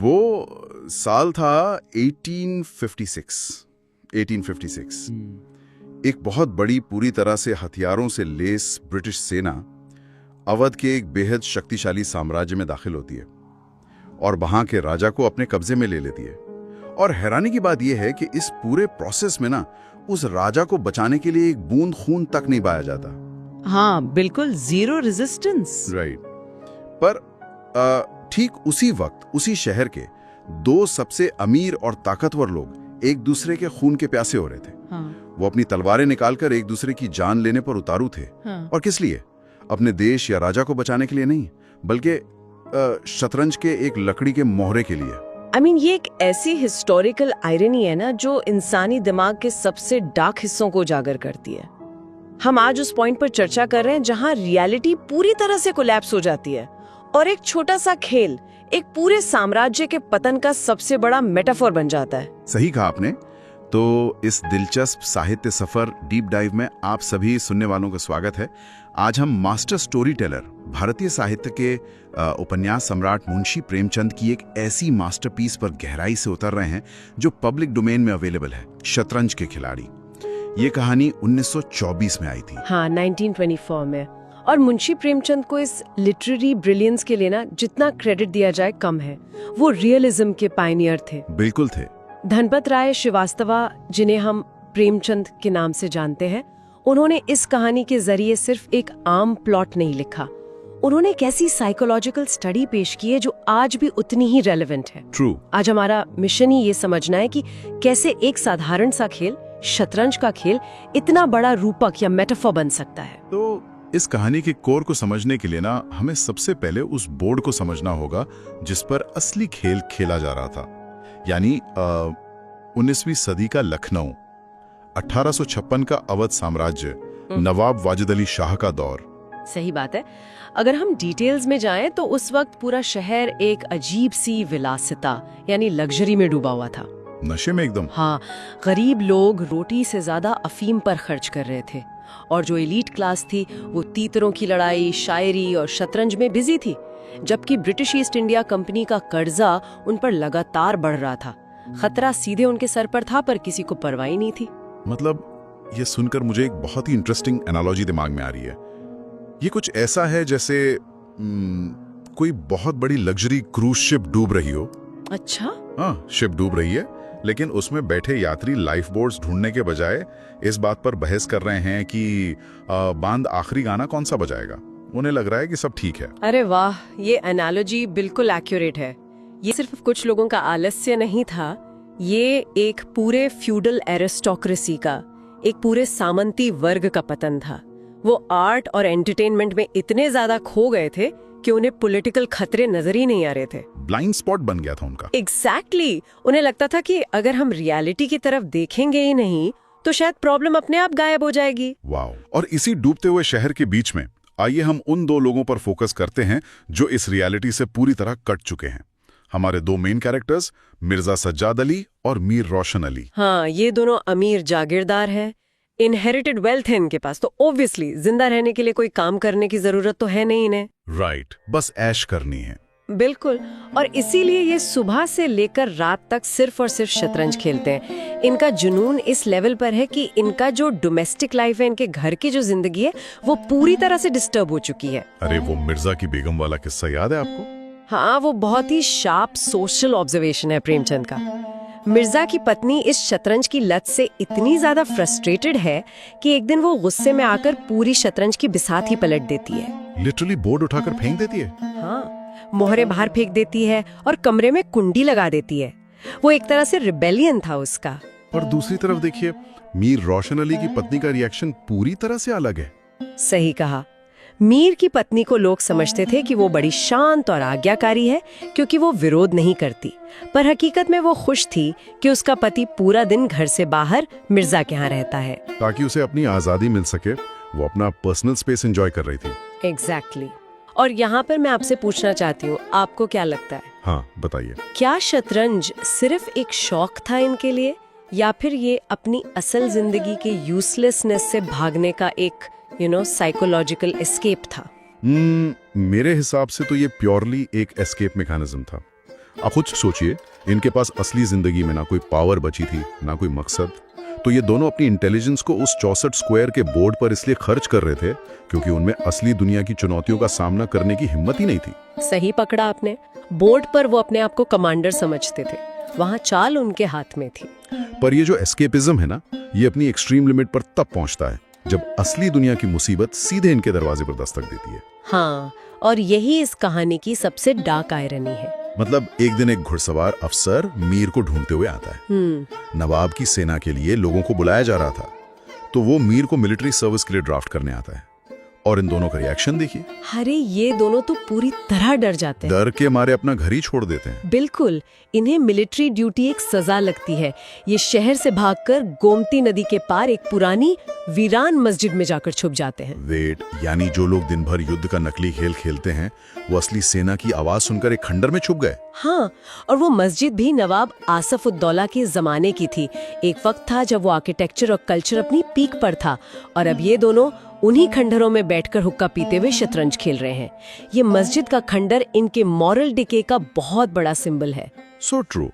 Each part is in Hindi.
वो साल था 1856। एक बहुत बड़ी पूरी तरह से हथियारों से लेस ब्रिटिश सेना अवध के एक बेहद शक्तिशाली साम्राज्य में दाखिल होती है और वहां के राजा को अपने कब्जे में ले लेती है। और हैरानी की बात यह है कि इस पूरे प्रोसेस में ना उस राजा को बचाने के लिए एक बूंद खून तक नहीं बहाया जाता। हाँ, बिल्कुल जीरो रेजिस्टेंस। राइट। पर ठीक उसी वक्त उसी शहर के दो सबसे अमीर और ताकतवर लोग एक दूसरे के खून के प्यासे हो रहे थे। हाँ। वो अपनी तलवारें निकालकर एक दूसरे की जान लेने पर उतारू थे। हाँ। और किस लिए? अपने देश या राजा को बचाने के लिए नहीं, बल्कि शतरंज के एक लकड़ी के मोहरे के लिए। ये एक ऐसी हिस्टोरिकल आयरनी है ना जो इंसानी दिमाग के सबसे डार्क हिस्सों को उजागर करती है। हम आज उस पॉइंट पर चर्चा कर रहे हैं जहां रियलिटी पूरी तरह से कोलैप्स हो जाती है और एक छोटा सा खेल एक पूरे साम्राज्य के पतन का सबसे बड़ा मेटाफोर बन जाता है। सही कहा आपने। तो इस दिलचस्प साहित्य सफर डीप डाइव में आप सभी सुनने वालों का स्वागत है। आज हम मास्टर स्टोरी टेलर, भारतीय साहित्य के उपन्यास सम्राट मुंशी प्रेमचंद की एक ऐसी मास्टरपीस पर गहराई से उतर रहे हैं जो पब्लिक डोमेन में अवेलेबल है, शतरंज के खिलाड़ी। ये कहानी 1924 में आई थी। हाँ, 1924 में। और मुंशी प्रेमचंद को इस लिटरेरी ब्रिलियंस के लिए ना जितना क्रेडिट दिया जाए कम है। वो रियलिज्म के पायनियर थे। बिल्कुल थे। धनपत राय श्रीवास्तवा, जिन्हें हम प्रेमचंद के नाम से जानते हैं, उन्होंने इस कहानी के जरिए सिर्फ एक आम प्लॉट नहीं लिखा, उन्होंने एक ऐसी साइकोलॉजिकल स्टडी पेश की है जो आज भी उतनी ही रेलेवेंट है। ट्रू। आज हमारा मिशन ही ये समझना है कि कैसे एक साधारण सा खेल, शतरंज का खेल, इतना बड़ा रूपक या मेटाफोर बन सकता है। तो इस कहानी के कोर को समझने के लिए ना हमें सबसे पहले उस बोर्ड को समझना होगा जिस पर असली खेल खेला जा रहा था, यानी 19वीं सदी का लखनऊ, 1856 का अवध साम्राज्य, नवाब वाजिद अली शाह का दौर। सही बात है। अगर हम डिटेल्स में जाएं तो उस वक्त पूरा शहर एक अजीब सी विलासिता यानी लग्जरी में डूबा हुआ था। नशे में एकदम। हाँ, गरीब लोग रोटी से ज्यादा अफीम पर खर्च कर रहे थे और जो एलीट क्लास थी वो तीतरों की लड़ाई, शायरी और शतरंज में बिजी थी, जबकि ब्रिटिश ईस्ट इंडिया कंपनी का कर्जा उन पर लगातार बढ़ रहा था। खतरा सीधे उनके सर पर था पर किसी को परवाह ही नहीं थी। मतलब ये सुनकर मुझे एक बहुत ही इंटरेस्टिंग एनालॉजी दिमाग में आ रही है। ये कुछ ऐसा है जैसे कोई बहुत बड़ी लग्जरी क्रूज शिप डूब रही हो। अच्छा? हाँ, शिप डूब रही है लेकिन उसमें बैठे यात्री लाइफ बोट्स ढूंढने के बजाय इस बात पर बहस कर रहे हैं कि बांध आखिरी गाना कौन सा बजाएगा। उन्हें लग रहा है कि सब ठीक है। अरे वाह, ये एनालॉजी बिल्कुल एक्यूरेट है। ये सिर्फ कुछ लोगों का आलस्य नहीं था, ये एक पूरे फ्यूडल एरिस्टोक्रेसी का, एक पूरे सामंती वर्ग का पतन था। वो आर्ट और एंटरटेनमेंट में इतने ज्यादा खो गए थे कि उन्हें पॉलिटिकल खतरे नजर ही नहीं आ रहे थे। ब्लाइंड स्पॉट बन गया था उनका। एग्जैक्टली। उन्हें लगता था कि अगर हम रियलिटी की तरफ देखेंगे ही नहीं तो शायद प्रॉब्लम अपने आप गायब हो जाएगी। वाओ। और इसी डूबते हुए शहर के बीच में आइए हम उन दो लोगों पर फोकस करते हैं जो इस रियलिटी से पूरी तरह कट चुके हैं। हमारे दो मेन कैरेक्टर्स मिर्जा सज्जाद अली और मीर रोशन अली। हाँ, ये दोनों अमीर जागीरदार हैं। इनहेरिटेड वेल्थ है इनके पास, तो ऑब्वियसली जिंदा रहने के लिए कोई काम करने की जरूरत तो है नहीं इन्हें। राइट, बस ऐश करनी है। बिल्कुल। और इसीलिए ये सुबह से लेकर रात तक सिर्फ और सिर्फ शतरंज खेलते हैं। इनका जुनून इस लेवल पर है कि इनका जो डोमेस्टिक लाइफ है, इनके घर की जो जिंदगी है, वो पूरी तरह से डिस्टर्ब हो चुकी है। अरे वो मिर्जा की बेगम वाला किस्सा याद है आपको? हाँ, वो बहुत ही शार्प सोशल ऑब्जर्वेशन है प्रेमचंद का। मिर्जा की पत्नी इस शतरंज की लत से इतनी ज्यादा फ्रस्ट्रेटेड है कि एक दिन वो गुस्से में आकर पूरी शतरंज की बिसात ही पलट देती है। लिटरली बोर्ड उठाकर फेंक देती है। हाँ, मोहरे बाहर फेंक देती है और कमरे में कुंडी लगा देती है। वो एक तरह से रिबेलियन था उसका। और दूसरी तरफ देखिए, मीर रोशन अली की पत्नी का रिएक्शन पूरी तरह से अलग है। सही कहा। मीर की पत्नी को लोग समझते थे कि वो बड़ी शांत और आज्ञाकारी है क्योंकि वो विरोध नहीं करती, पर हकीकत में वो खुश थी कि उसका पति पूरा दिन घर से बाहर मिर्जा के यहाँ रहता है ताकि उसे अपनी आजादी मिल सके। वो अपना पर्सनल स्पेस एंजॉय कर रही थी। एग्जैक्टली। और यहाँ पर मैं आपसे पूछना चाहती हूँ, आपको क्या लगता है? हाँ, बताइए। क्या शतरंज सिर्फ एक शौक था इनके लिए, या फिर ये अपनी असल जिंदगी के यूजलेसनेस से भागने का एक साइकोलॉजिकल एस्केप था? मेरे हिसाब से तो ये प्योरली एक एस्केप मैकेनिज्म था। आप खुद सोचिए, इनके पास असली जिंदगी में ना कोई पावर बची थी, ना कोई मकसद। तो ये दोनों अपनी इंटेलिजेंस को उस 64 स्क्वायर के बोर्ड पर इसलिए खर्च कर रहे थे क्योंकि उनमें असली दुनिया की चुनौतियों का सामना करने की हिम्मत ही नहीं थी। सही पकड़ा आपने। बोर्ड पर वो अपने आप को कमांडर समझते थे, वहाँ चाल उनके हाथ में थी। पर ये जो एस्केपिज्म है ना, ये अपनी एक्सट्रीम लिमिट पर तब पहुंचता है जब असली दुनिया की मुसीबत सीधे इनके दरवाजे पर दस्तक देती है। हाँ, और यही इस कहानी की सबसे डार्क आयरनी है। मतलब एक दिन एक घुड़सवार अफसर मीर को ढूंढते हुए आता है। नवाब की सेना के लिए लोगों को बुलाया जा रहा था, तो वो मीर को मिलिट्री सर्विस के लिए ड्राफ्ट करने आता है। और इन दोनों का रिएक्शन देखिए। अरे ये दोनों तो पूरी तरह डर जाते हैं। डर के मारे अपना घर ही छोड़ देते हैं। बिल्कुल, इन्हें मिलिट्री ड्यूटी एक सजा लगती है। ये शहर से भागकर गोमती नदी के पार एक पुरानी वीरान मस्जिद में जाकर छुप जाते हैं। वेट, यानी जो लोग दिन भर युद्ध का नकली खेल खेलते हैं, वो असली सेना की आवाज सुनकर एक खंडर में छुप गए। हाँ, और वो मस्जिद भी नवाब आसफ उद्दौला के जमाने की थी। एक वक्त था जब वो आर्किटेक्चर और कल्चर अपनी पीक पर था, और अब ये दोनों उन्हीं खंडरों में बैठकर हुक्का पीते हुए शतरंज खेल रहे हैं। ये मस्जिद का खंडर इनके मॉरल डिके का बहुत बड़ा सिंबल है। So true.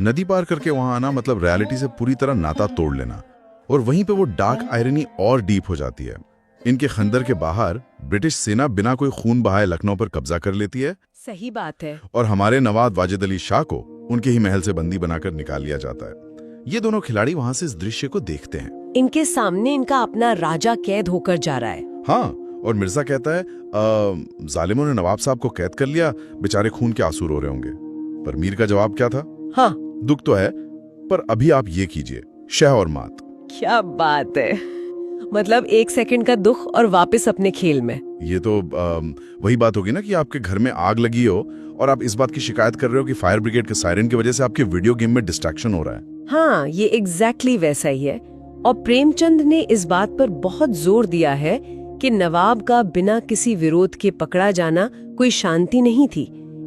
नदी पार करके वहां आना मतलब रियलिटी से पूरी तरह नाता तोड़ लेना। और वहीं पे वो डार्क आयरनी और डीप हो जाती है। इनके खंडर के बाहर ब्रिटिश सेना बिना कोई खून बहाए लखनऊ पर कब्जा कर लेती है। सही बात है। और हमारे नवाब वाजिद अली शाह को उनके ही महल से बंदी बनाकर निकाल लिया जाता है। ये दोनों खिलाड़ी वहां से इस दृश्य को देखते हैं। इनके सामने इनका अपना राजा कैद होकर जा रहा है। हाँ, और मिर्जा कहता है जालिमों ने नवाब साहब को कैद कर लिया, बेचारे खून के आंसू रो रहे होंगे। पर मीर का जवाब क्या था? हाँ, दुख तो है, पर अभी आप ये कीजिए, शह और मात। क्या बात है, मतलब 1 सेकंड का दुख और वापस अपने खेल में। ये तो वही बात होगी ना कि आपके घर में आग लगी हो और आप इस बात की शिकायत कर रहे हो कि फायर ब्रिगेड के सायरन की वजह से आपके वीडियो गेम में डिस्ट्रैक्शन हो रहा है। हाँ, ये एग्जैक्टली वैसा ही है। और प्रेमचंद ने इस बात पर बहुत जोर दिया है कि नवाब का बिना किसी विरोध के पकड़ा जाना कोई शांति नहीं थी।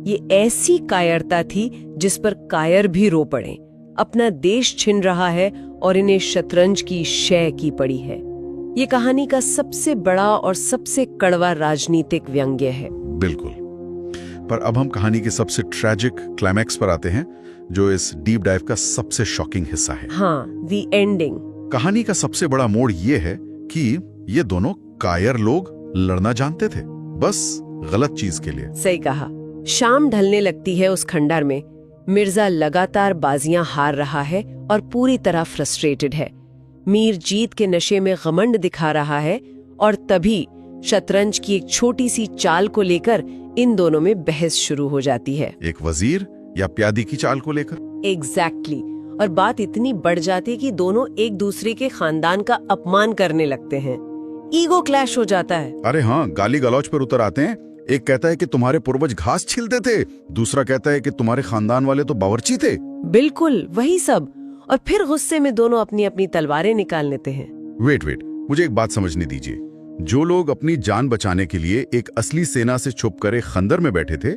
ये ऐसी कायरता थी जिस पर कायर भी रो पड़े। अपना देश छिन रहा है और इन्हें शतरंज की शय की पड़ी है। ये कहानी का सबसे बड़ा और सबसे कड़वा राजनीतिक व्यंग्य है। बिल्कुल। पर अब हम कहानी के सबसे ट्रैजिक क्लाइमैक्स पर आते हैं, जो इस डीप डाइव का सबसे शॉकिंग हिस्सा है। हाँ, द एंडिंग। कहानी का सबसे बड़ा मोड़ ये है कि ये दोनों कायर लोग लड़ना जानते थे, बस गलत चीज के लिए। सही कहा। शाम ढलने लगती है उस खंडर में। मिर्जा लगातार बाजियां हार रहा है और पूरी तरह फ्रस्ट्रेटेड है। मीर जीत के नशे में घमंड दिखा रहा है, और तभी शतरंज की एक छोटी सी चाल को लेकर इन दोनों में बहस शुरू हो जाती है। एक वजीर या प्यादी की चाल को लेकर। एग्जैक्टली। और बात इतनी बढ़ जाती है कि दोनों एक दूसरे के खानदान का अपमान करने लगते हैं। ईगो क्लैश हो जाता है। अरे हाँ, गाली गलौज पर उतर आते हैं। एक कहता है कि तुम्हारे पूर्वज घास छीलते थे, दूसरा कहता है कि तुम्हारे खानदान वाले तो बावर्ची थे। बिल्कुल वही सब। और फिर गुस्से में दोनों अपनी अपनी तलवारें निकाल लेते हैं। वेट, मुझे एक बात समझने दीजिए। जो लोग अपनी जान बचाने के लिए एक असली सेना से छुपकर एक खंदर में बैठे थे,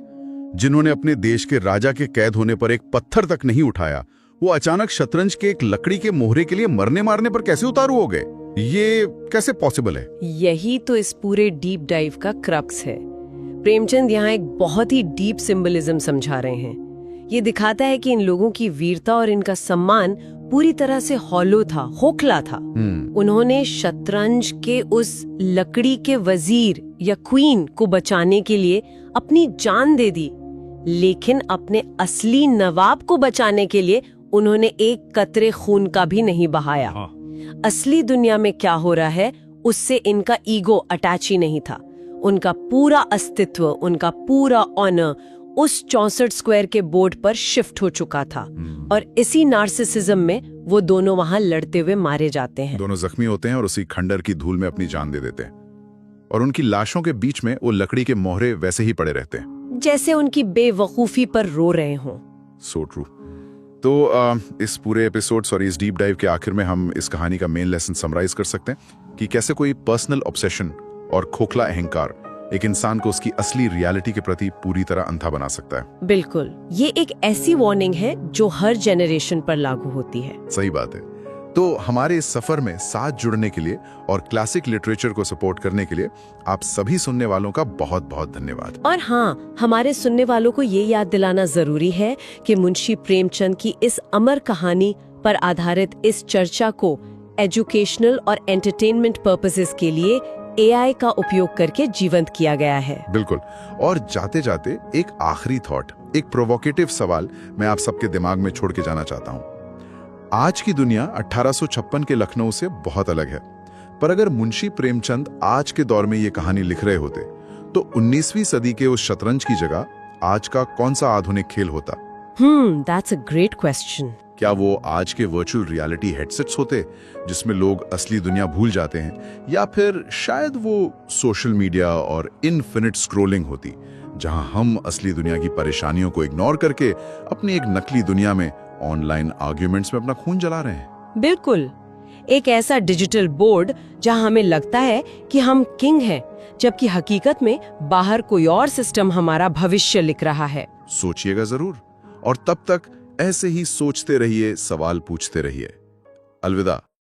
जिन्होंने अपने देश के राजा के कैद होने पर एक पत्थर तक नहीं उठाया, वो अचानक शतरंज के एक लकड़ी के मोहरे के लिए मरने मारने पर कैसे उतारू हो गए? ये कैसे पॉसिबल है? यही तो इस पूरे डीप डाइव का क्रक्स है। प्रेमचंद यहाँ एक बहुत ही डीप सिंबलिज्म समझा रहे हैं। ये दिखाता है कि इन लोगों की वीरता और इनका सम्मान पूरी तरह से हॉलो था, खोखला था। उन्होंने शतरंज के उस लकड़ी के वजीर या क्वीन को बचाने के लिए अपनी जान दे दी, लेकिन अपने असली नवाब को बचाने के लिए उन्होंने एक कतरे खून का भी नहीं बहाया। असली दुनिया में क्या हो रहा है उससे इनका ईगो अटैच ही नहीं था। उनका पूरा अस्तित्व, उनका पूरा ऑनर उस 64 स्क्वायर के बोर्ड पर शिफ्ट हो चुका था। और इसी नार्सिसिज्म में वो दोनों वहां लड़ते हुए मारे जाते हैं। दोनों जख्मी होते हैं और उसी खंडर की धूल में अपनी जान दे देते हैं। और उनकी लाशों के बीच में वो लकड़ी के मोहरे वैसे ही पड़े रहते हैं, जैसे उनकी बेवकूफी पर रो रहे हों। So true. तो इस पूरे एपिसोड, सॉरी इस डीप डाइव के आखिर में हम इस कहानी का मेन लेसन समराइज कर सकते हैं कि कैसे कोई पर्सनल ऑब्सेशन और खोखला अहंकार एक इंसान को उसकी असली रियलिटी के प्रति पूरी तरह अंधा बना सकता है। बिल्कुल, ये एक ऐसी वार्निंग है जो हर जनरेशन पर लागू होती है। सही बात है। तो हमारे इस सफर में साथ जुड़ने के लिए और क्लासिक लिटरेचर को सपोर्ट करने के लिए आप सभी सुनने वालों का बहुत बहुत धन्यवाद। और हाँ, हमारे सुनने वालों को ये याद दिलाना जरूरी है कि मुंशी प्रेमचंद की इस अमर कहानी पर आधारित इस चर्चा को एजुकेशनल और एंटरटेनमेंट पर्पसेस के लिए AI का उपयोग करके जीवंत किया गया है। बिल्कुल। और जाते जाते एक आखिरी थॉट, एक प्रोवोकेटिव सवाल मैं आप सबके दिमाग में छोड़ के जाना चाहता हूँ। आज की दुनिया 1856 के लखनऊ से बहुत अलग है, पर अगर मुंशी प्रेमचंद आज के दौर में ये कहानी लिख रहे होते तो 19वीं सदी के उस शतरंज की जगह आज का कौन सा आधुनिक खेल होता? That's a great question. क्या वो आज के वर्चुअल रियलिटी हेडसेट्स होते जिसमें लोग असली दुनिया भूल जाते हैं, या फिर शायद वो सोशल मीडिया और इनफिनिट स्क्रोलिंग होती जहां हम असली दुनिया की परेशानियों को इग्नोर करके अपनी एक नकली दुनिया में ऑनलाइन आर्ग्यूमेंट्स में अपना खून जला रहे हैं? बिल्कुल, एक ऐसा डिजिटल बोर्ड जहां हमें लगता है कि हम किंग हैं, जबकि हकीकत में बाहर कोई और सिस्टम हमारा भविष्य लिख रहा है। सोचिएगा जरूर, और तब तक ऐसे ही सोचते रहिए, सवाल पूछते रहिए। अलविदा।